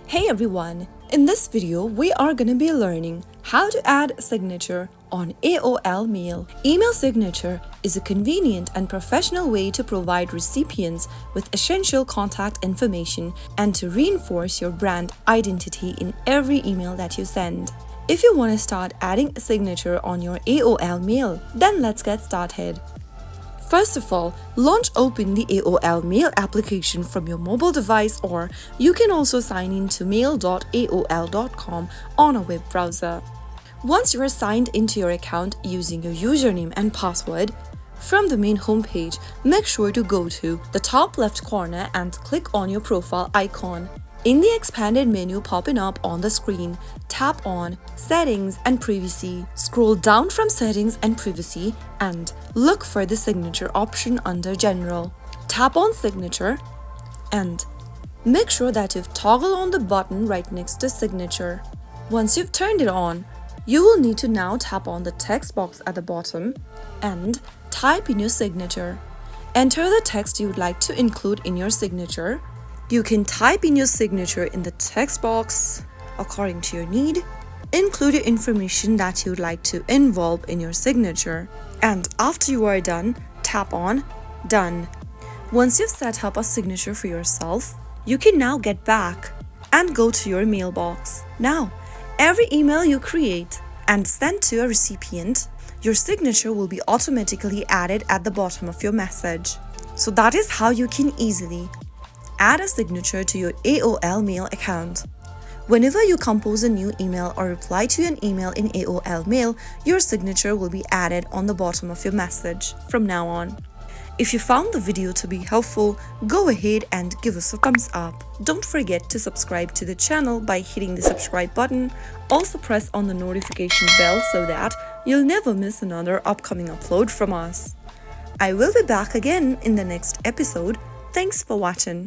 Hey everyone! In this video, we are going to be learning how to add a signature on AOL Mail. Email signature is a convenient and professional way to provide recipients with essential contact information and to reinforce your brand identity in every email that you send. If you want to start adding a signature on your AOL Mail, then let's get started. First of all, open the AOL Mail application from your mobile device, or you can also sign in to mail.aol.com on a web browser. Once you are signed into your account using your username and password, from the main homepage, make sure to go to the top left corner and click on your profile icon. In the expanded menu popping up on the screen, tap on Settings and Privacy. Scroll down from Settings and Privacy and look for the Signature option under General. Tap on Signature and make sure that you've toggled on the button right next to Signature. Once you've turned it on, you will need to now tap on the text box at the bottom and type in your signature. Enter the text you would like to include in your signature. You can type in your signature in the text box according to your need. Include the information that you would like to involve in your signature. And after you are done, tap on Done. Once you've set up a signature for yourself, you can now get back and go to your mailbox. Now, every email you create and send to a recipient, your signature will be automatically added at the bottom of your message. So that is how you can easily add a signature to your AOL Mail account. Whenever you compose a new email or reply to an email in AOL Mail, your signature will be added on the bottom of your message from now on. If you found the video to be helpful, go ahead and give us a thumbs up. Don't forget to subscribe to the channel by hitting the subscribe button. Also press on the notification bell so that you'll never miss another upcoming upload from us. I will be back again in the next episode. Thanks for watching.